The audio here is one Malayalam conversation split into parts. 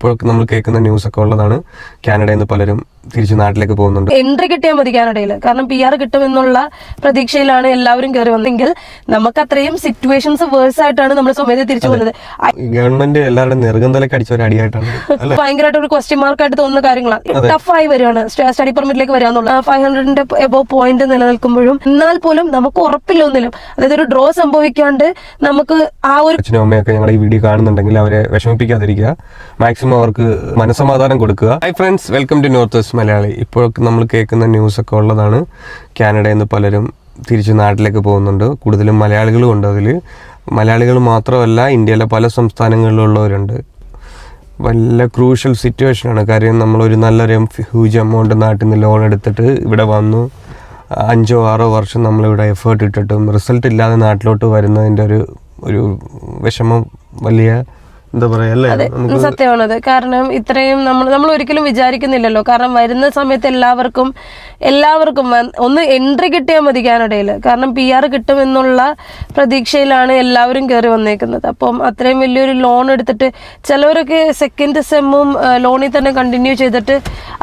ഇപ്പോൾ നമ്മൾ കേൾക്കുന്ന ന്യൂസ് ഒക്കെ ഉള്ളതാണ്. കാനഡയിൽ നിന്ന് പലരും തിരിച്ചു നാട്ടിലേക്ക് പോകുന്നുണ്ട്. എൻട്രി കിട്ടിയാൽ മതി കാനഡയിൽ, കാരണം PR കിട്ടുമെന്നുള്ള പ്രതീക്ഷയിലാണ് എല്ലാവരും കയറി വന്നെങ്കിൽ നമുക്ക് അത്രയും സിറ്റുവേഷൻസ് വേഴ്സ് ആയിട്ടാണ് നമ്മൾ സ്വമേധ തിരിച്ചു പോകുന്നത്. ഗവൺമെന്റ് എല്ലാവരുടെയും നെറുകന്തലൊക്കെ അടിച്ച ഒരു അടിയായിട്ടാണ് ഭയങ്കരമായിട്ട് ഒരു ക്വസ്റ്റ്യൻ മാർക്കായിട്ട് തോന്നുന്ന കാര്യങ്ങളാണ്. ടഫായി വരികയാണ് സ്റ്റഡി പെർമിറ്റിലേക്ക് വരാന്നുള്ള 500 എബോ പോയിന്റ് നിലനിൽക്കുമ്പോഴും എന്നാൽ പോലും നമുക്ക് ഉറപ്പില്ല ഒന്നിലും. അതായത് ഒരു ഡ്രോ സംഭവിക്കാണ്ട് നമുക്ക് ആ ഒരു അച്ഛനും അമ്മയൊക്കെ ഞങ്ങളുടെ ഈ വീഡിയോ കാണുന്നുണ്ടെങ്കിൽ അവരെ വിഷമിപ്പിക്കാതിരിക്കുക, മാക്സിമം അവർക്ക് മനസ്സമാധാനം കൊടുക്കുക. Hi friends, welcome to north west Malayali. ഇപ്പോൾ നമ്മൾ കേൾക്കുന്ന ന്യൂസ് ഒക്കെ ഉള്ളതാണ്. കാനഡയിൽ നിന്ന് പലരും തിരിച്ച് നാട്ടിലേക്ക് പോകുന്നുണ്ട്. കൂടുതലും മലയാളികളും ഉണ്ട്. അതിൽ മലയാളികൾ മാത്രമല്ല, ഇന്ത്യയിലെ പല സംസ്ഥാനങ്ങളിലുള്ളവരുണ്ട്. വല്ല ക്രൂഷ്യൽ സിറ്റുവേഷനാണ്. കാര്യം നമ്മളൊരു നല്ലൊരു ഹ്യൂജ് എമൗണ്ട് നാട്ടിൽ നിന്ന് ലോൺ എടുത്തിട്ട് ഇവിടെ വന്നു 5-6 വർഷം നമ്മളിവിടെ എഫേർട്ട് ഇട്ടിട്ടും റിസൾട്ട് ഇല്ലാതെ നാട്ടിലോട്ട് വരുന്നതിൻ്റെ ഒരു വിഷമം വലിയ എന്താ പറയാ അല്ലേ? സത്യമാണത്. കാരണം ഇത്രയും നമ്മൾ ഒരിക്കലും വിചാരിക്കുന്നില്ലല്ലോ. കാരണം വരുന്ന സമയത്ത് എല്ലാവർക്കും ഒന്ന് എൻട്രി കിട്ടിയാൽ മതി കാനഡയിൽ. കാരണം PR കിട്ടുമെന്നുള്ള പ്രതീക്ഷയിലാണ് എല്ലാവരും കയറി വന്നേക്കുന്നത്. അപ്പം അത്രയും വലിയൊരു ലോൺ എടുത്തിട്ട് ചിലവരൊക്കെ സെക്കൻഡ് സെമ്മും ലോണിൽ തന്നെ കണ്ടിന്യൂ ചെയ്തിട്ട്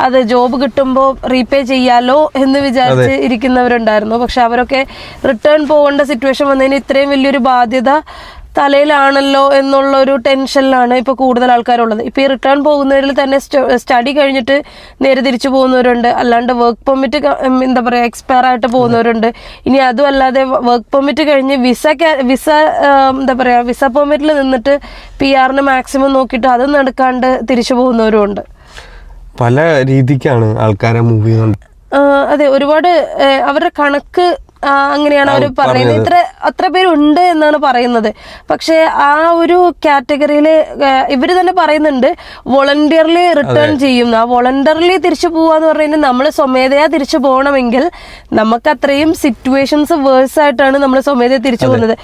അത് ജോബ് കിട്ടുമ്പോൾ റീപേ ചെയ്യാലോ എന്ന് വിചാരിച്ച് ഇരിക്കുന്നവരുണ്ടായിരുന്നു. പക്ഷെ അവരൊക്കെ റിട്ടേൺ പോകേണ്ട സിറ്റുവേഷൻ വന്നതിന് ഇത്രയും വലിയൊരു ബാധ്യത തലയിലാണല്ലോ എന്നുള്ള ഒരു ടെൻഷനിലാണ് ഇപ്പോൾ കൂടുതൽ ആൾക്കാരുള്ളത്. ഇപ്പോൾ ഈ റിട്ടേൺ പോകുന്നവരിൽ തന്നെ സ്റ്റഡി കഴിഞ്ഞിട്ട് നേരെ തിരിച്ചു പോകുന്നവരുണ്ട്, അല്ലാണ്ട് വർക്ക് പെർമിറ്റ് എന്താ പറയുക എക്സ്പയർ ആയിട്ട് പോകുന്നവരുണ്ട്. ഇനി അതും അല്ലാതെ വർക്ക് പെർമിറ്റ് കഴിഞ്ഞ് വിസ പെർമിറ്റിൽ നിന്നിട്ട് PR മാക്സിമം നോക്കിയിട്ട് അത് നടക്കാണ്ട് തിരിച്ചു പോകുന്നവരും ഉണ്ട്. പല രീതിക്കാണ് ആൾക്കാരെ മൂവ് ചെയ്യുന്നുണ്ട്. അതെ, ഒരുപാട് അവരുടെ കണക്ക് അങ്ങനെയാണ് അവർ പറയുന്നത്. അത്ര പേരുണ്ട് എന്നാണ് പറയുന്നത്. പക്ഷെ ആ ഒരു കാറ്റഗറിയിൽ ഇവർ തന്നെ പറയുന്നുണ്ട് വോളണ്ടിയർലി റിട്ടേൺ ചെയ്യുന്ന. ആ വോളണ്ടിയർലി തിരിച്ചു പോവാന്ന് പറഞ്ഞു കഴിഞ്ഞാൽ നമ്മൾ സ്വമേധയാ തിരിച്ചു പോകണമെങ്കിൽ നമുക്ക് അത്രയും സിറ്റുവേഷൻസ് വേഴ്സ് ആയിട്ടാണ് നമ്മൾ സ്വമേധയാ തിരിച്ചു പോകുന്നത്.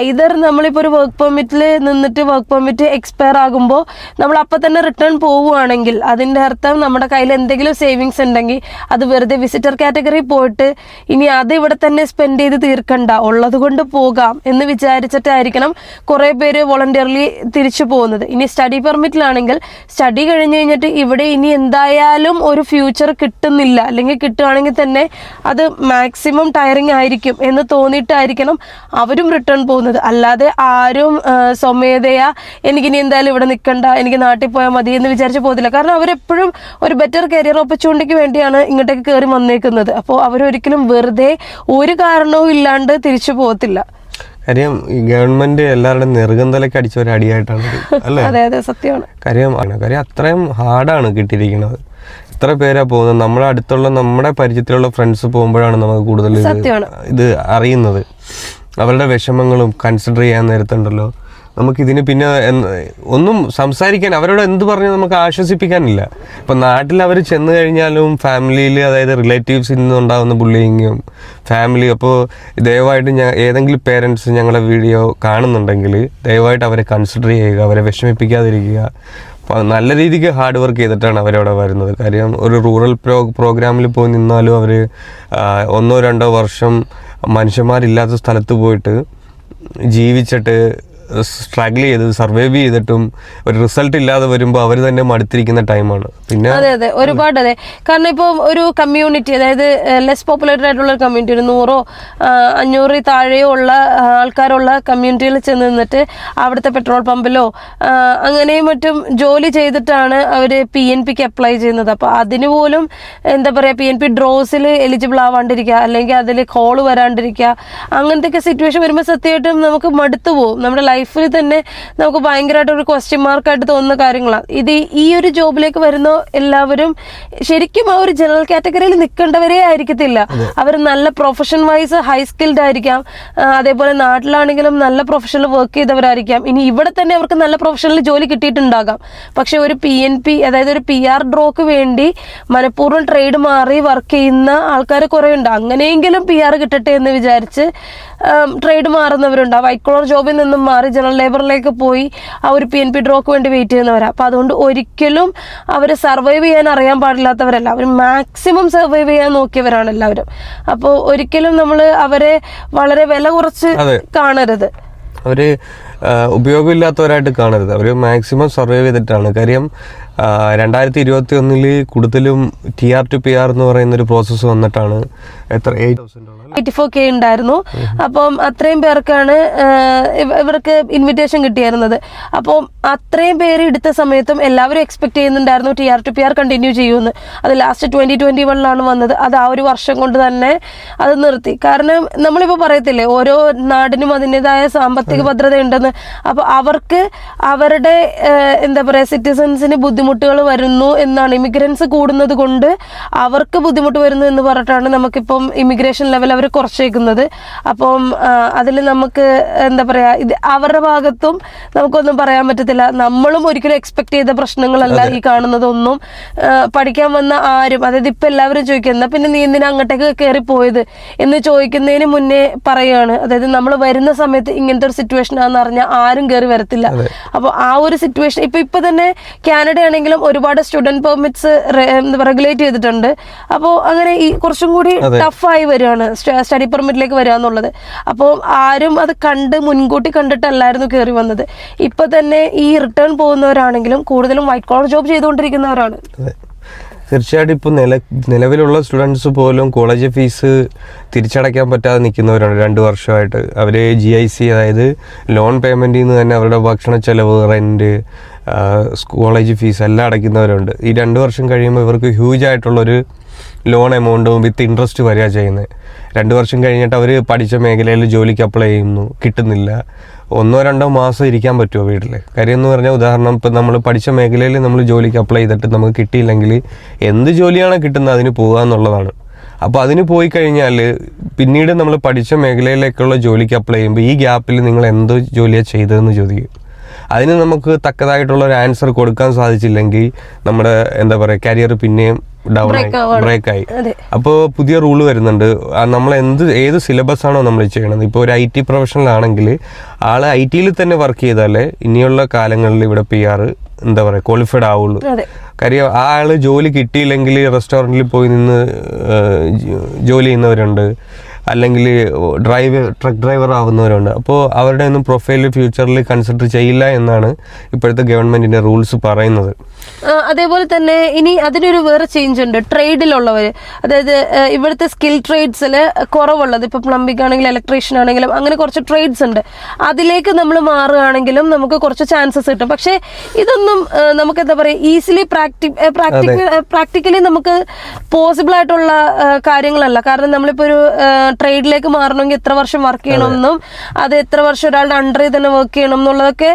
ഐദർ നമ്മളിപ്പോൾ ഒരു വർക്ക് പെർമിറ്റിൽ നിന്നിട്ട് വർക്ക് പെർമിറ്റ് എക്സ്പയർ ആകുമ്പോൾ നമ്മൾ അപ്പം തന്നെ റിട്ടേൺ പോവുകയാണെങ്കിൽ അതിൻ്റെ അർത്ഥം നമ്മുടെ കയ്യിൽ എന്തെങ്കിലും സേവിങ്സ് ഉണ്ടെങ്കിൽ അത് വെറുതെ വിസിറ്റർ കാറ്റഗറി പോയിട്ട് ഇനി അത് ഇവിടെ തന്നെ സ്പെൻഡ് ചെയ്ത് തീർക്കണ്ട, ഉള്ളത് കൊണ്ട് പോകാം എന്ന് വിചാരിച്ചിട്ടായിരിക്കണം കുറേ പേര് വോളണ്ടിയർലി തിരിച്ചു പോകുന്നത്. ഇനി സ്റ്റഡി പെർമിറ്റിലാണെങ്കിൽ സ്റ്റഡി കഴിഞ്ഞ് കഴിഞ്ഞിട്ട് ഇവിടെ ഇനി എന്തായാലും ഒരു ഫ്യൂച്ചർ കിട്ടുന്നില്ല, അല്ലെങ്കിൽ കിട്ടുകയാണെങ്കിൽ തന്നെ അത് മാക്സിമം ടയറിങ് ആയിരിക്കും എന്ന് തോന്നിയിട്ടായിരിക്കണം അവരും റിട്ടേൺ പോകുന്നത്. അല്ലാതെ ആരും സ്വമേധയാ എനിക്കിനി എന്തായാലും ഇവിടെ നിൽക്കണ്ട, എനിക്ക് നാട്ടിൽ പോയാൽ മതി എന്ന് വിചാരിച്ച് പോകത്തില്ല. കാരണം അവരെപ്പോഴും ഒരു ബെറ്റർ കരിയർ ഓപ്പർച്യൂണിറ്റിക്ക് വേണ്ടിയാണ് ഇങ്ങോട്ടേക്ക് കയറി വന്നേക്കുന്നത്. അപ്പോൾ അവരൊരിക്കലും വെറുതെ ഒരു കാരണവും ഇല്ലാണ്ട് തിരിച്ചു പോകത്തില്ല. കാര്യം ഈ ഗവൺമെന്റ് എല്ലാവരുടെയും നെറുകന്തലൊക്കെ അടിച്ച ഒരു അടിയായിട്ടാണ് അല്ലേ? അതെ അതെ, സത്യമാണ്. കാര്യം അത്രയും ഹാർഡാണ് കിട്ടിയിരിക്കുന്നത്. എത്ര പേരാ പോകുന്നത്? നമ്മുടെ അടുത്തുള്ള നമ്മുടെ പരിചയത്തിലുള്ള ഫ്രണ്ട്സ് പോകുമ്പോഴാണ് നമുക്ക് കൂടുതൽ ഇത് അറിയുന്നത്. അവരുടെ വിഷമങ്ങളും കൺസിഡർ ചെയ്യാൻ നേരത്തുണ്ടല്ലോ നമുക്കിതിന് പിന്നെ ഒന്നും സംസാരിക്കാൻ, അവരോട് എന്ത് പറഞ്ഞാൽ നമുക്ക് ആശ്വസിപ്പിക്കാനില്ല. ഇപ്പം നാട്ടിൽ അവർ ചെന്ന് കഴിഞ്ഞാലും ഫാമിലിയിൽ, അതായത് റിലേറ്റീവ്സിൽ നിന്നുണ്ടാകുന്ന ബുള്ളിങ്ങും ഫാമിലി. അപ്പോൾ ദയവായിട്ട് ഏതെങ്കിലും പേരൻസ് ഞങ്ങളുടെ വീഡിയോ കാണുന്നുണ്ടെങ്കിൽ ദയവായിട്ട് അവരെ കൺസിഡർ ചെയ്യുക, അവരെ വിഷമിപ്പിക്കാതിരിക്കുക. അപ്പോൾ നല്ല രീതിക്ക് ഹാർഡ് വർക്ക് ചെയ്തിട്ടാണ് അവരവിടെ വരുന്നത്. കാര്യം ഒരു റൂറൽ പ്രോഗ്രാമിൽ പോയി നിന്നാലും അവർ 1-2 വർഷം മനുഷ്യന്മാരില്ലാത്ത സ്ഥലത്ത് പോയിട്ട് ജീവിച്ചിട്ട് സ്ട്രഗിൾ ചെയ്ത് സർവൈവ് ചെയ്തിട്ടും ഒരു റിസൾട്ട് ഇല്ലാതെ വരുമ്പോൾ അവർ തന്നെ മടുത്തിരിക്കുന്ന ടൈമാണ്. പിന്നെ അതെ ഒരുപാട്. അതെ, കാരണം ഇപ്പോൾ ഒരു കമ്മ്യൂണിറ്റി, അതായത് ലെസ് പോപ്പുലേറ്റഡ് ആയിട്ടുള്ള ഒരു കമ്മ്യൂണിറ്റി, ഒരു 100-500 താഴെയോ ഉള്ള ആൾക്കാരുള്ള കമ്മ്യൂണിറ്റിയിൽ ചെന്ന് നിന്നിട്ട് അവിടുത്തെ പെട്രോൾ പമ്പിലോ അങ്ങനെയും മറ്റും ജോലി ചെയ്തിട്ടാണ് അവർ PNPക്ക് അപ്ലൈ ചെയ്യുന്നത്. അപ്പോൾ അതിന് പോലും എന്താ പറയുക, PNP ഡ്രോസിൽ എലിജിബിൾ ആവാണ്ടിരിക്കുക, അല്ലെങ്കിൽ അതിൽ കോള് വരാണ്ടിരിക്കുക, അങ്ങനത്തെ സിറ്റുവേഷൻ വരുമ്പോൾ സത്യമായിട്ടും നമുക്ക് മടുത്തു പോകും. നമ്മുടെ ലൈഫിൽ തന്നെ നമുക്ക് ഭയങ്കരമായിട്ട് ഒരു ക്വസ്റ്റ്യൻ മാർക്കായിട്ട് തോന്നുന്ന കാര്യങ്ങളാണ് ഇത്. ഈ ഒരു ജോബിലേക്ക് വരുന്ന എല്ലാവരും ശരിക്കും ആ ഒരു ജനറൽ കാറ്റഗറിയിൽ നിൽക്കേണ്ടവരേ ആയിരിക്കത്തില്ല. അവർ നല്ല പ്രൊഫഷൻ വൈസ് ഹൈ സ്കിൽഡ് ആയിരിക്കാം, അതേപോലെ നാട്ടിലാണെങ്കിലും നല്ല പ്രൊഫഷനിൽ വർക്ക് ചെയ്തവരായിരിക്കാം. ഇനി ഇവിടെ തന്നെ അവർക്ക് നല്ല പ്രൊഫഷനിൽ ജോലി കിട്ടിയിട്ടുണ്ടാകാം. പക്ഷെ ഒരു PNP, അതായത് ഒരു PR ഡ്രോക്ക് വേണ്ടി മനഃപൂർവ്വം ട്രേഡ് മാറി വർക്ക് ചെയ്യുന്ന ആൾക്കാർ കുറേ ഉണ്ട്. അങ്ങനെയെങ്കിലും PR കിട്ടട്ടെ എന്ന് വിചാരിച്ച് ട്രേഡ് മാറുന്നവരുണ്ട്. ആ വൈറ്റ് കോളർ ജോബിൽ നിന്നും മാറി ജനറൽ ലേബറിലേക്ക് പോയി ആ ഒരു PNP ഡ്രോക്ക് വേണ്ടി വെയിറ്റ് ചെയ്യുന്നവരാണ്. അപ്പോൾ അതുകൊണ്ട് ഒരിക്കലും അവർ സർവൈവ് ചെയ്യാൻ അറിയാൻ പാടില്ലാത്തവരല്ല, അവർ മാക്സിമം സർവൈവ് ചെയ്യാൻ നോക്കിയവരാണ് എല്ലാവരും. അപ്പോൾ ഒരിക്കലും നമ്മൾ അവരെ വളരെ വില കുറച്ച് കാണരുത്. അവര് ഉപയോഗമില്ലാത്തവരായിട്ട് കാണരുത്. അവർ മാക്സിമം സർവൈവ് ചെയ്തിട്ടാണ്. കാര്യം 2021 കൂടുതലും TR to PR എന്ന് പറയുന്നൊരു പ്രോസസ്സ് വന്നിട്ടാണ് എത്ര 84K ഉണ്ടായിരുന്നു. അപ്പം അത്രയും പേർക്കാണ് ഇവർക്ക് ഇൻവിറ്റേഷൻ കിട്ടിയിരുന്നത്. അപ്പം അത്രയും പേര് എടുത്ത സമയത്തും എല്ലാവരും എക്സ്പെക്ട് ചെയ്യുന്നുണ്ടായിരുന്നു TR to PR കണ്ടിന്യൂ ചെയ്യുമെന്ന്. അത് ലാസ്റ്റ് 2021 വന്നത്. അത് ആ ഒരു വർഷം കൊണ്ട് തന്നെ അത് നിർത്തി. കാരണം നമ്മളിപ്പോൾ പറയത്തില്ലേ ഓരോ നാടിനും അതിൻ്റെതായ സാമ്പത്തിക ഭദ്രത ഉണ്ടെന്ന്. അപ്പോൾ അവർക്ക് അവരുടെ എന്താ പറയുക സിറ്റിസൺസിന് ബുദ്ധിമുട്ടുകൾ വരുന്നു എന്നാണ്. ഇമിഗ്രൻസ് കൂടുന്നത് കൊണ്ട് അവർക്ക് ബുദ്ധിമുട്ട് വരുന്നു എന്ന് പറഞ്ഞിട്ടാണ് നമുക്കിപ്പം ഇമിഗ്രേഷൻ ലെവൽ അവർ കുറച്ചേക്കുന്നത്. അപ്പം അതിൽ നമുക്ക് എന്താ പറയുക, ഇത് അവരുടെ ഭാഗത്തും നമുക്കൊന്നും പറയാൻ പറ്റത്തില്ല. നമ്മളും ഒരിക്കലും എക്സ്പെക്ട് ചെയ്ത പ്രശ്നങ്ങളല്ല ഈ കാണുന്നതൊന്നും. പഠിക്കാൻ വന്ന ആരും, അതായത് ഇപ്പം എല്ലാവരും ചോദിക്കുന്നത് പിന്നെ നീ എന്തിനാ അങ്ങോട്ടേക്ക് കയറി പോയത് എന്ന് ചോദിക്കുന്നതിന് മുന്നേ പറയുകയാണ്. അതായത് നമ്മൾ വരുന്ന സമയത്ത് ഇങ്ങനത്തെ ഒരു സിറ്റുവേഷൻ ആണെന്ന് അറിഞ്ഞാൽ ആരും കയറി വരത്തില്ല. അപ്പോൾ ആ ഒരു സിറ്റുവേഷൻ ഇപ്പൊ തന്നെ കാനഡ ആണെങ്കിലും ഒരുപാട് സ്റ്റുഡന്റ് പെർമിറ്റ്സ് റെഗുലേറ്റ് ചെയ്തിട്ടുണ്ട്. അപ്പോൾ അങ്ങനെ ഈ കുറച്ചും കൂടി ടഫായി വരികയാണ് സ്റ്റഡി പെർമിറ്റിലേക്ക് വരിക എന്നുള്ളത്. അപ്പോൾ ആരും അത് മുൻകൂട്ടി കണ്ടിട്ടല്ലായിരുന്നു കയറി വന്നത്. ഇപ്പൊ തന്നെ ഈ റിട്ടേൺ പോകുന്നവരാണെങ്കിലും കൂടുതലും വൈറ്റ് കോളർ ജോബ് ചെയ്തുകൊണ്ടിരിക്കുന്നവരാണ്. തീർച്ചയായിട്ടും ഇപ്പോൾ നിലവിലുള്ള സ്റ്റുഡൻസ് പോലും കോളേജ് ഫീസ് തിരിച്ചടയ്ക്കാൻ പറ്റാതെ നിൽക്കുന്നവരാണ് 2 വർഷമായിട്ട്. അവർ GIC അതായത് ലോൺ പേയ്മെൻറ്റിൽ നിന്ന് തന്നെ അവരുടെ ഭക്ഷണ ചെലവ്, റെൻറ്റ്, കോളേജ് ഫീസ് എല്ലാം അടയ്ക്കുന്നവരുണ്ട്. ഈ 2 വർഷം കഴിയുമ്പോൾ ഇവർക്ക് ഹ്യൂജ് ആയിട്ടുള്ളൊരു ലോൺ എമൗണ്ടും വിത്ത് ഇൻട്രസ്റ്റ് വരിക ചെയ്യുന്നത്. 2 വർഷം കഴിഞ്ഞിട്ട് അവർ പഠിച്ച മേഖലയിൽ ജോലിക്ക് അപ്ലൈ ചെയ്യുന്നു, കിട്ടുന്നില്ല. 1-2 മാസം ഇരിക്കാൻ പറ്റുമോ വീട്ടിൽ? കാര്യം എന്ന് പറഞ്ഞാൽ ഉദാഹരണം ഇപ്പം നമ്മൾ പഠിച്ച മേഖലയിൽ നമ്മൾ ജോലിക്ക് അപ്ലൈ ചെയ്തിട്ട് നമുക്ക് കിട്ടിയില്ലെങ്കിൽ എന്ത് ജോലിയാണോ കിട്ടുന്നത് അതിന് പോകുക എന്നുള്ളതാണ്. അപ്പോൾ അതിന് പോയി കഴിഞ്ഞാൽ പിന്നീട് നമ്മൾ പഠിച്ച മേഖലയിലേക്കുള്ള ജോലിക്ക് അപ്ലൈ ചെയ്യുമ്പോൾ ഈ ഗ്യാപ്പിൽ നിങ്ങൾ എന്തോ ജോലിയാണ് ചെയ്തതെന്ന് ചോദിക്കും. അതിന് നമുക്ക് തക്കതായിട്ടുള്ള ഒരു ആൻസർ കൊടുക്കാൻ സാധിച്ചില്ലെങ്കിൽ നമ്മുടെ എന്താ പറയുക കരിയർ പിന്നെയും ബ്രേക്കായി. അപ്പോൾ പുതിയ റൂള് വരുന്നുണ്ട്. നമ്മൾ ഏത് സിലബസ് ആണോ നമ്മൾ ചെയ്യണത്, ഇപ്പോൾ ഒരു IT പ്രൊഫഷണൽ ആണെങ്കിൽ ആൾ IT തന്നെ വർക്ക് ചെയ്താലേ ഇനിയുള്ള കാലങ്ങളിൽ ഇവിടെ PR എന്താ പറയുക ക്വാളിഫൈഡ് ആവുള്ളൂ. കാര്യം ആ ആള് ജോലി കിട്ടിയില്ലെങ്കിൽ റെസ്റ്റോറൻറ്റിൽ പോയി നിന്ന് ജോലി ചെയ്യുന്നവരുണ്ട്, അല്ലെങ്കിൽ ട്രക്ക് ഡ്രൈവർ ആവുന്നവരുണ്ട്. അപ്പോൾ അവരുടെ ഒന്നും പ്രൊഫൈൽ ഫ്യൂച്ചറിൽ കൺസിഡർ ചെയ്യില്ല എന്നാണ് ഇപ്പോഴത്തെ ഗവൺമെന്റിന്റെ റൂൾസ് പറയുന്നത്. അതേപോലെ തന്നെ ഇനി അതിനൊരു വേറെ ചേഞ്ച് ഉണ്ട്. ട്രേഡിലുള്ളവർ, അതായത് ഇവിടുത്തെ സ്കിൽ ട്രേഡ്സിൽ കുറവുള്ളത്, ഇപ്പോൾ പ്ലംബിംഗ് ആണെങ്കിലും ഇലക്ട്രീഷ്യൻ ആണെങ്കിലും അങ്ങനെ കുറച്ച് ട്രേഡ്സ് ഉണ്ട്. അതിലേക്ക് നമ്മൾ മാറുകയാണെങ്കിലും നമുക്ക് കുറച്ച് ചാൻസസ് കിട്ടും. പക്ഷേ ഇതൊന്നും നമുക്ക് എന്താ പറയുക ഈസിലി പ്രാക്ടിക്കലി നമുക്ക് പോസിബിൾ ആയിട്ടുള്ള കാര്യങ്ങളല്ല. കാരണം നമ്മളിപ്പോൾ ഒരു ട്രേഡിലേക്ക് മാറണമെങ്കിൽ എത്ര വർഷം വർക്ക് ചെയ്യണമെന്നും അത് എത്ര വർഷം ഒരാളുടെ അണ്ടറിൽ തന്നെ വർക്ക് ചെയ്യണം എന്നുള്ളതൊക്കെ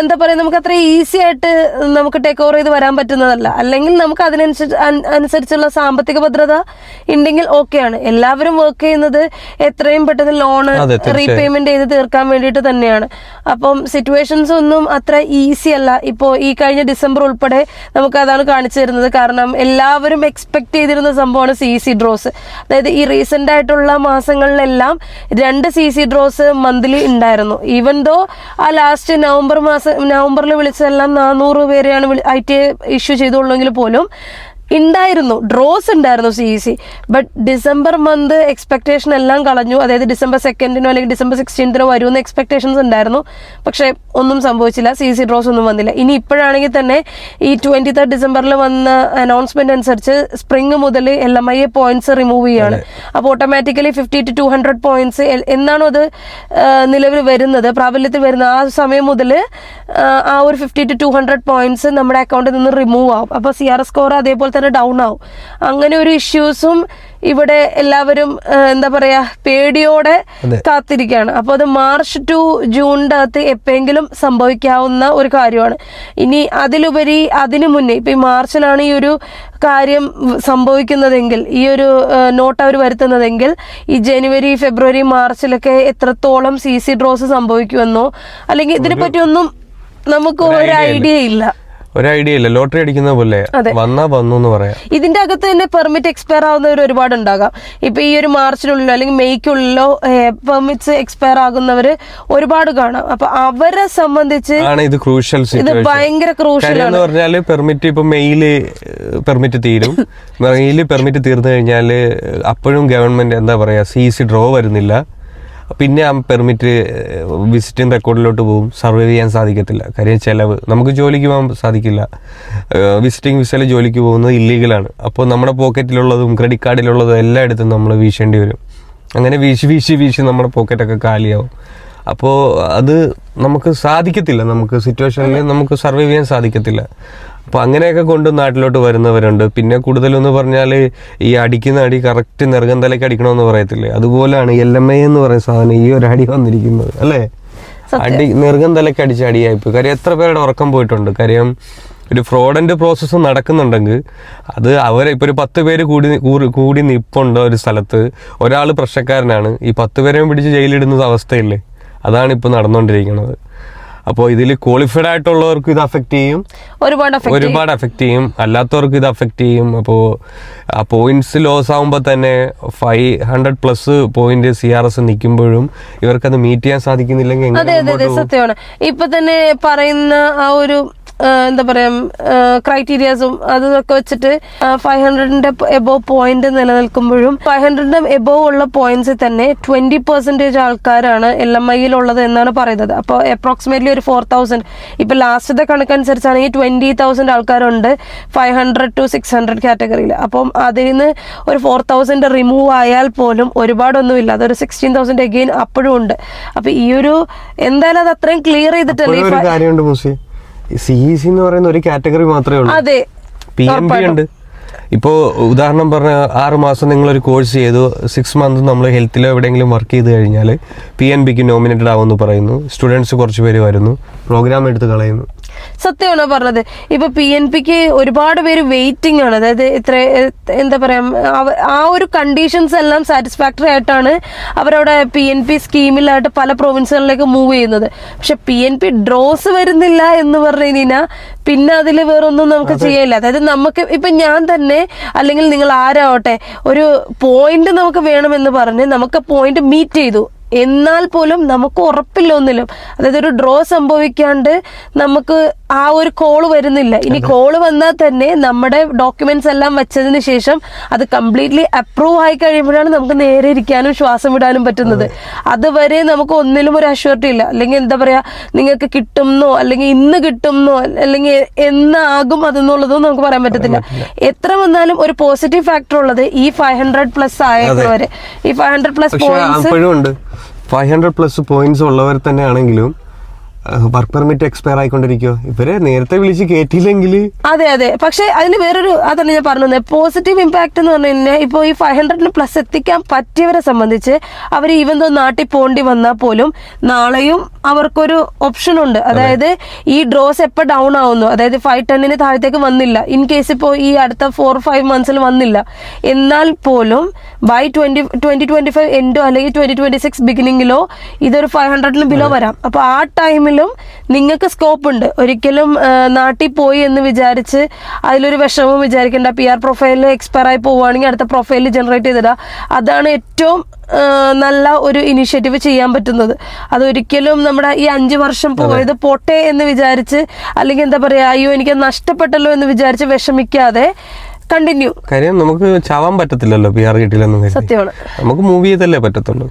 എന്താ പറയുക നമുക്ക് അത്ര ഈസി ആയിട്ട് നമുക്ക് ടേക്ക് ഓവർ ചെയ്ത് വരാൻ പറ്റുന്നതല്ല. അല്ലെങ്കിൽ നമുക്ക് അതിനനുസരിച്ചുള്ള സാമ്പത്തിക ഭദ്രത ഉണ്ടെങ്കിൽ ഓക്കെയാണ്. എല്ലാവരും വർക്ക് ചെയ്യുന്നത് എത്രയും പെട്ടെന്ന് ലോണ് റീപേയ്മെന്റ് ചെയ്ത് തീർക്കാൻ വേണ്ടിയിട്ട് തന്നെയാണ്. അപ്പം സിറ്റുവേഷൻസ് ഒന്നും അത്ര ഈസി അല്ല. ഇപ്പോൾ ഈ കഴിഞ്ഞ ഡിസംബർ ഉൾപ്പെടെ നമുക്ക് അതാണ് കാണിച്ചു തരുന്നത്. കാരണം എല്ലാവരും എക്സ്പെക്ട് ചെയ്തിരുന്ന സംഭവമാണ് CC ഡ്രോസ്. അതായത് ഈ റീസെന്റ് ആയിട്ടുള്ള മാസങ്ങളിലെല്ലാം 2 CC ഡ്രോസ് മന്ത്ലി ഉണ്ടായിരുന്നു. ഈവൻ ദോ ആ ലാസ്റ്റ് നവംബറിൽ വിളിച്ചതെല്ലാം 400 പേരെയാണ് IT ഇഷ്യൂ ചെയ്തുള്ളെങ്കിൽ പോലും ഉണ്ടായിരുന്നു, ഡ്രോസ് ഉണ്ടായിരുന്നു CEC. But December month expectation എല്ലാം കളഞ്ഞു. അതായത് ഡിസംബർ 2 അല്ലെങ്കിൽ ഡിസംബർ 16 വരുമെന്ന് എക്സ്പെക്ടേഷൻസ് ഉണ്ടായിരുന്നു. പക്ഷേ ഒന്നും സംഭവിച്ചില്ല, CEC ഡ്രോസ് ഒന്നും വന്നില്ല. ഇനി ഇപ്പോഴാണെങ്കിൽ തന്നെ ഈ 23rd ഡിസംബറിൽ വന്ന അനൗൺസ്മെന്റ് അനുസരിച്ച് സ്പ്രിംഗ് മുതൽ LMIA പോയിന്റ്സ് റിമൂവ് ചെയ്യാണ്. അപ്പോൾ ഓട്ടോമാറ്റിക്കലി 50 to 200 പോയിന്റ്സ് എന്നാണോ അത് നിലവിൽ വരുന്നത്, പ്രാബല്യത്തിൽ വരുന്നത്, ആ സമയം മുതൽ ആ ഒരു 50 to 200 പോയിന്റ്സ് നമ്മുടെ അക്കൗണ്ടിൽ നിന്ന് റിമൂവ് ആവും. അപ്പോൾ CR സ്കോർ അതേപോലെ തന്നെ ഡൗൺ ആവും. അങ്ങനെ ഒരു ഇഷ്യൂസും ഇവിടെ എല്ലാവരും എന്താ പറയാ പേടിയോടെ കാത്തിരിക്കുകയാണ്. അപ്പോൾ അത് മാർച്ച് ടു ജൂണിൻ്റെ അകത്ത് എപ്പോഴെങ്കിലും സംഭവിക്കാവുന്ന ഒരു കാര്യമാണ്. ഇനി അതിലുപരി അതിനു മുന്നേ ഇപ്പൊ ഈ മാർച്ചിലാണ് ഈ ഒരു കാര്യം സംഭവിക്കുന്നതെങ്കിൽ, ഈ ഒരു നോട്ട് അവർ വരുത്തുന്നതെങ്കിൽ, ഈ ജനുവരി ഫെബ്രുവരി മാർച്ചിലൊക്കെ എത്രത്തോളം CC ഡ്രോസ് സംഭവിക്കുമെന്നോ അല്ലെങ്കിൽ ഇതിനെപ്പറ്റിയൊന്നും നമുക്ക് ഒരു ഐഡിയ ഇല്ല. ലോട്ടറി അടിക്കുന്ന പോലെ വന്നാ വന്നു എന്ന് പറയാം. ഇതിന്റെ അകത്ത് തന്നെ പെർമിറ്റ് എക്സ്പയർ ആവുന്നവർ ഒരുപാട് ഉണ്ടാകാം. ഇപ്പൊ ഈ ഒരു മാർച്ചിനുള്ളിലോ അല്ലെങ്കിൽ മെയ്ക്കുള്ളിലോ പെർമിറ്റ്സ് എക്സ്പയർ ആകുന്നവര് ഒരുപാട് കാണാം. അപ്പൊ അവരെ സംബന്ധിച്ച് ഇത് ക്രൂഷ്യൽ, ഇത് ഭയങ്കര ക്രൂഷ്യൽ എന്ന് പറഞ്ഞാല് പെർമിറ്റ് ഇപ്പൊ മെയില് പെർമിറ്റ് തീരും. മെയില് പെർമിറ്റ് തീർന്നു കഴിഞ്ഞാല് അപ്പോഴും ഗവൺമെന്റ് എന്താ പറയാ CC ഡ്രോ വരുന്നില്ല. പിന്നെ ആ പെർമിറ്റ് വിസിറ്റിംഗ് റെക്കോർഡിലോട്ട് പോകും, സർവൈവ് ചെയ്യാൻ സാധിക്കത്തില്ല. കാര്യം ചിലവ്, നമുക്ക് ജോലിക്ക് പോകാൻ സാധിക്കില്ല. വിസിറ്റിംഗ് വിസയിൽ ജോലിക്ക് പോകുന്നത് ഇല്ലീഗലാണ്. അപ്പോൾ നമ്മുടെ പോക്കറ്റിലുള്ളതും ക്രെഡിറ്റ് കാർഡിലുള്ളതും എല്ലായിടത്തും നമ്മൾ വീശേണ്ടി വരും. അങ്ങനെ വീശി നമ്മുടെ പോക്കറ്റൊക്കെ കാലിയാവും. അപ്പോൾ അത് നമുക്ക് സാധിക്കത്തില്ല, നമുക്ക് സിറ്റുവേഷനിൽ നമുക്ക് സർവൈവ് ചെയ്യാൻ സാധിക്കത്തില്ല. അപ്പോൾ അങ്ങനെയൊക്കെ കൊണ്ട് നാട്ടിലോട്ട് വരുന്നവരുണ്ട്. പിന്നെ കൂടുതലെന്ന് പറഞ്ഞാൽ ഈ അടിക്കുന്ന അടി കറക്റ്റ് നെറുകം തലയ്ക്ക് അടിക്കണമെന്ന് പറയത്തില്ലേ, അതുപോലെയാണ് LMA എന്ന് പറയുന്ന സാധനം ഈ ഒരു അടി വന്നിരിക്കുന്നത് അല്ലേ. അടി നെറുകം തലയ്ക്ക് അടിച്ച അടിയായിപ്പോയി. കാര്യം എത്ര പേരുടെ ഉറക്കം പോയിട്ടുണ്ട്. കാര്യം ഒരു ഫ്രോഡൻ്റ് പ്രോസസ്സ് നടക്കുന്നുണ്ടെങ്കിൽ അത് അവരെ ഇപ്പോൾ ഒരു 10 പേര് കൂടി നിൽപ്പുണ്ട് ഒരു സ്ഥലത്ത്, ഒരാൾ പ്രശ്നക്കാരനാണ്, ഈ 10 പേരെയും പിടിച്ച് ജയിലിടുന്ന അവസ്ഥയില്ലേ, അതാണ് ഇപ്പോൾ നടന്നുകൊണ്ടിരിക്കുന്നത്. അപ്പോൾ ഇതിൽ ക്വാളിഫൈഡ് ആയിട്ടുള്ളവർക്ക് ഇത് അഫക്റ്റ് ചെയ്യും, ഒരുപാട് അഫക്റ്റ് ചെയ്യും, അല്ലാത്തവർക്ക് ഇത് അഫക്റ്റ് ചെയ്യും. അപ്പോൾ ആ പോയിന്റ്സ് ലോസ് ആകുമ്പോൾ തന്നെ 500+ പോയിന്റ് CRS നിൽക്കുമ്പോഴും ഇവർക്കത് മീറ്റ് ചെയ്യാൻ സാധിക്കുന്നില്ലെങ്കിൽ അതെ സത്യമാണ്. ഇപ്പൊ തന്നെ പറയുന്ന ആ ഒരു എന്താ പറയാ ക്രൈറ്റീരിയാസും അതൊക്കെ വെച്ചിട്ട് 500 എബോവ് പോയിന്റ് നിലനിൽക്കുമ്പോഴും 500 എബോവ് ഉള്ള പോയിന്റ്സിൽ തന്നെ 20% ആൾക്കാരാണ് LMIയിലുള്ളത് എന്നാണ് പറയുന്നത്. അപ്പോൾ അപ്രോക്സിമേറ്റ്ലി ഒരു 4000, ഇപ്പൊ ലാസ്റ്റത്തെ കണക്കനുസരിച്ചാണെങ്കിൽ 20,000 ആൾക്കാരുണ്ട് 500 to 600 കാറ്റഗറിയിൽ. അപ്പം അതിൽ നിന്ന് ഒരു 4000 റിമൂവ് ആയാൽ പോലും ഒരുപാടൊന്നുമില്ല, അതൊരു 16,000 അഗെയിൻ അപ്പോഴും ഉണ്ട്. അപ്പൊ ഈ ഒരു എന്തായാലും അത് അത്രയും ക്ലിയർ ചെയ്തിട്ടല്ലേ. CEC എന്ന് പറയുന്ന ഒരു കാറ്റഗറി മാത്രമേ ഉള്ളൂ. അതെ, PNB ഉണ്ട്. ഇപ്പോൾ ഉദാഹരണം പറഞ്ഞാൽ 6 മാസം നിങ്ങളൊരു കോഴ്സ് ചെയ്തു, 6 മന്ത് നമ്മൾ ഹെൽത്തിലോ എവിടെയെങ്കിലും വർക്ക് ചെയ്ത് കഴിഞ്ഞാൽ PNBക്ക് നോമിനേറ്റഡ് ആവുമെന്ന് പറയുന്നു. സ്റ്റുഡൻസ് കുറച്ച് പേര് വരുന്നു, പ്രോഗ്രാം എടുത്ത് കളയുന്നു. സത്യമാണോ പറഞ്ഞത്? ഇപ്പൊ PNBക്ക് ഒരുപാട് പേര് വെയിറ്റിംഗ് ആണ്. അതായത് ഇത്ര എന്താ പറയാ ആ ഒരു കണ്ടീഷൻസ് എല്ലാം സാറ്റിസ്ഫാക്ടറി ആയിട്ടാണ് അവരവിടെ PNB സ്കീമിലായിട്ട് പല പ്രൊവിൻസുകളിലേക്ക് മൂവ് ചെയ്യുന്നത്. പക്ഷെ PNB ഡ്രോസ് വരുന്നില്ല എന്ന് പറഞ്ഞു കഴിഞ്ഞാൽ പിന്നെ അതിൽ വേറൊന്നും നമുക്ക് ചെയ്യില്ല. അതായത് നമുക്ക് ഇപ്പൊ ഞാൻ തന്നെ അല്ലെങ്കിൽ നിങ്ങൾ ആരാവട്ടെ ഒരു പോയിന്റ് നമുക്ക് വേണമെന്ന് പറഞ്ഞ് നമുക്ക് പോയിന്റ് മീറ്റ് ചെയ്തു, എന്നാൽ പോലും നമുക്ക് ഉറപ്പില്ല ഒന്നിലും. അതായത് ഒരു ഡ്രോ സംഭവിക്കാണ്ട് നമുക്ക് ആ ഒരു കോള് വരുന്നില്ല. ഇനി കോള് വന്നാൽ തന്നെ നമ്മുടെ ഡോക്യുമെന്റ്സ് എല്ലാം വെച്ചതിന് ശേഷം അത് കംപ്ലീറ്റ്ലി അപ്രൂവ് ആയി കഴിയുമ്പോഴാണ് നമുക്ക് നേരെ ഇരിക്കാനും ശ്വാസം വിടാനും പറ്റുന്നത്. അതുവരെ നമുക്ക് ഒന്നിലും ഒരു അഷ്യൂരിറ്റി ഇല്ല. അല്ലെങ്കിൽ എന്താ പറയാ, നിങ്ങൾക്ക് കിട്ടുമെന്നോ അല്ലെങ്കിൽ ഇന്ന് കിട്ടുമെന്നോ അല്ലെങ്കിൽ എന്നാകും അതെന്നുള്ളതും നമുക്ക് പറയാൻ പറ്റത്തില്ല. എത്ര വന്നാലും ഒരു പോസിറ്റീവ് ഫാക്ടർ ഉള്ളത് ഈ 500+ ആയവരെ, ഈ 500+ പോയിന്റ്സ് 500+ പോയിന്റ്സ് ഉള്ളവർ തന്നെ ആണെങ്കിലും വർക്ക് പെർമിറ്റ് എക്സ്പയർ ആയിക്കൊണ്ടിരിക്കുവോ, ഇവരെ നേരത്തെ വിളിച്ച് കയറ്റിയില്ലെങ്കിൽ. അതെ പക്ഷെ അതിന് വേറൊരു അതല്ല ഞാൻ പറഞ്ഞത്, പോസിറ്റീവ് ഇമ്പാക്ട് എന്ന് പറഞ്ഞു കഴിഞ്ഞാൽ ഇപ്പോൾ ഈ 500+ എത്തിക്കാൻ പറ്റിയവരെ സംബന്ധിച്ച് അവർ ഈവൻ ദോ നാട്ടിൽ പോകേണ്ടി വന്നാൽ പോലും നാളെയും അവർക്കൊരു ഓപ്ഷൻ ഉണ്ട്. അതായത് ഈ ഡ്രോസ് എപ്പോൾ ഡൗൺ ആവുന്നു, അതായത് 510 താഴത്തേക്ക് വന്നില്ല, ഇൻ കേസ് ഇപ്പോൾ ഈ അടുത്ത 4-5 മന്ത്സിൽ വന്നില്ല, എന്നാൽ പോലും ബൈ 2025 എൻഡോ അല്ലെങ്കിൽ 2026 ബിഗിനിങ്ങിലോ ഇതൊരു 500 ബിലോ വരാം. അപ്പോൾ ആ ടൈമിൽ നിങ്ങൾക്ക് സ്കോപ്പ് ഉണ്ട്. ഒരിക്കലും നാട്ടിൽ പോയി എന്ന് വിചാരിച്ച് അതിലൊരു വിഷമം വിചാരിക്കേണ്ട. PR പ്രൊഫൈലിൽ എക്സ്പയർ ആയി പോവുകയാണെങ്കിൽ അടുത്ത പ്രൊഫൈലിൽ ജനറേറ്റ് ചെയ്തിടുക. അതാണ് ഏറ്റവും നല്ല ഒരു ഇനിഷ്യേറ്റീവ് ചെയ്യാൻ പറ്റുന്നത്. അതൊരിക്കലും നമ്മുടെ ഈ 5 വർഷം പോയത് പോട്ടെ എന്ന് വിചാരിച്ച് അല്ലെങ്കിൽ എന്താ പറയാ അയ്യോ എനിക്ക് നഷ്ടപ്പെട്ടല്ലോ എന്ന് വിചാരിച്ച് വിഷമിക്കാതെ കണ്ടിന്യൂ. കാര്യം നമുക്ക് ചാവാൻ പറ്റത്തില്ലല്ലോ PR കിട്ടില്ലെന്നും. സത്യമാണ്, നമുക്ക് മൂവ് ചെയ്തല്ലേ പറ്റത്തുള്ളൂ.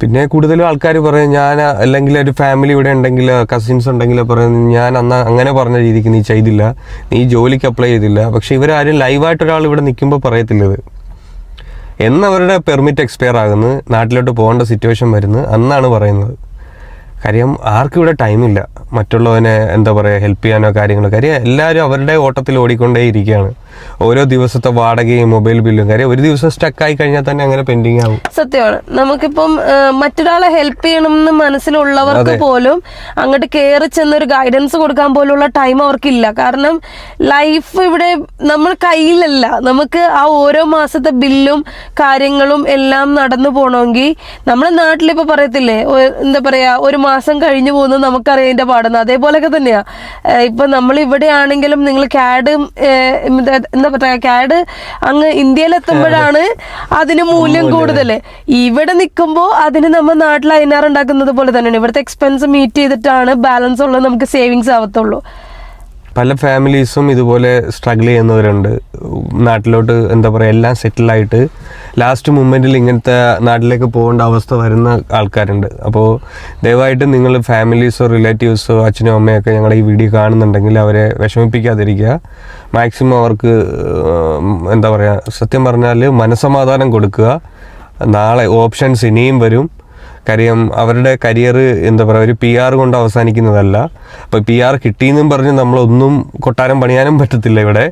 പിന്നെ കൂടുതലും ആൾക്കാർ പറയും ഞാൻ അല്ലെങ്കിൽ ഒരു ഫാമിലി ഇവിടെ ഉണ്ടെങ്കിൽ കസിൻസ് ഉണ്ടെങ്കിൽ പറയും ഞാൻ അന്ന് അങ്ങനെ പറഞ്ഞ രീതിക്ക് നീ ചെയ്തില്ല, നീ ജോലിക്ക് അപ്ലൈ ചെയ്തില്ല. പക്ഷെ ഇവരാരും ലൈവായിട്ട് ഒരാൾ ഇവിടെ നിൽക്കുമ്പോൾ പറയത്തില്ലത്. എന്നവരുടെ പെർമിറ്റ് എക്സ്പയർ ആകുന്നു, നാട്ടിലോട്ട് പോകേണ്ട സിറ്റുവേഷൻ വരുന്നു, അന്നാണ് പറയുന്നത്. കാര്യം ആർക്കും ഇവിടെ ടൈമില്ല മറ്റുള്ളവനെ എന്താ പറയുക ഹെൽപ്പ് ചെയ്യാനോ കാര്യങ്ങളോ. കാര്യം എല്ലാവരും അവരുടെ ഓട്ടത്തിൽ ഓടിക്കൊണ്ടേ ഇരിക്കുകയാണ്. ഓരോ ദിവസത്തെ വാടകയും മൊബൈൽ ബില്ലും. കാര്യം ഒരു ദിവസം സ്റ്റക്കായി കഴിഞ്ഞാൽ തന്നെ അങ്ങനെ പെൻഡിങ് ആവും. സത്യമാണ്. നമുക്കിപ്പം മറ്റൊരാളെ ഹെൽപ്പ് ചെയ്യണം എന്ന് മനസ്സിലുള്ളവർക്ക് പോലും അങ്ങോട്ട് കയറി ചെന്നൊരു ഗൈഡൻസ് കൊടുക്കാൻ പോലുള്ള ടൈം അവർക്കില്ല. കാരണം ലൈഫ് ഇവിടെ നമ്മൾ കയ്യിലല്ല. നമുക്ക് ആ ഓരോ മാസത്തെ ബില്ലും കാര്യങ്ങളും എല്ലാം നടന്നു പോകണമെങ്കിൽ നമ്മുടെ നാട്ടിലിപ്പോൾ പറയത്തില്ലേ എന്താ പറയാ ഒരു മാസം കഴിഞ്ഞു പോകുന്നത് നമുക്കറിയാം അതിന്റെ പാടുന്നത്. അതേപോലെയൊക്കെ തന്നെയാ ഇപ്പൊ നമ്മൾ ഇവിടെ ആണെങ്കിലും നിങ്ങൾ CAD എന്താ പറയാ CAD അങ്ങ് ഇന്ത്യയിലെത്തുമ്പോഴാണ് അതിന് മൂല്യം കൂടുതൽ. ഇവിടെ നിൽക്കുമ്പോൾ അതിന് നമ്മൾ നാട്ടിൽ INR ഉണ്ടാക്കുന്നത് പോലെ തന്നെയാണ്. ഇവിടുത്തെ എക്സ്പെൻസ് മീറ്റ് ചെയ്തിട്ടാണ് ബാലൻസ് ഉള്ളത് നമുക്ക് സേവിങ്സ് ആവത്തുള്ളൂ. പല ഫാമിലീസും ഇതുപോലെ സ്ട്രഗിൾ ചെയ്യുന്നവരുണ്ട്. നാട്ടിലോട്ട് എന്താ പറയുക എല്ലാം സെറ്റിലായിട്ട് ലാസ്റ്റ് മൊമെൻറ്റിൽ ഇങ്ങനത്തെ നാട്ടിലേക്ക് പോകേണ്ട അവസ്ഥ വരുന്ന ആൾക്കാരുണ്ട്. അപ്പോൾ ദയവായിട്ട് നിങ്ങൾ ഫാമിലീസോ റിലേറ്റീവ്സോ അച്ഛനും അമ്മയൊക്കെ ഞങ്ങളുടെ ഈ വീഡിയോ കാണുന്നുണ്ടെങ്കിൽ അവരെ വിഷമിപ്പിക്കാതിരിക്കുക. മാക്സിമം അവർക്ക് എന്താ പറയുക, സത്യം പറഞ്ഞാൽ മനസ്സമാധാനം കൊടുക്കുക. നാളെ ഓപ്ഷൻസ് ഇനിയും വരും. കാര്യം അവരുടെ കരിയർ എന്താ പറയുക, ഒരു PR കൊണ്ട് അവസാനിക്കുന്നതല്ല. അപ്പോൾ PR കിട്ടിയെന്നും പറഞ്ഞ് നമ്മളൊന്നും കൊട്ടാരം പണിയാനും പറ്റത്തില്ല ഇവിടെ.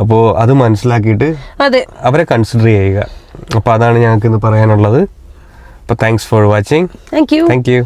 അപ്പോൾ അത് മനസ്സിലാക്കിയിട്ട് അവരെ കൺസിഡർ ചെയ്യുക. അപ്പോൾ അതാണ് ഞങ്ങൾക്ക് ഇന്ന് പറയാനുള്ളത്. അപ്പോൾ thanks for watching. Thank you.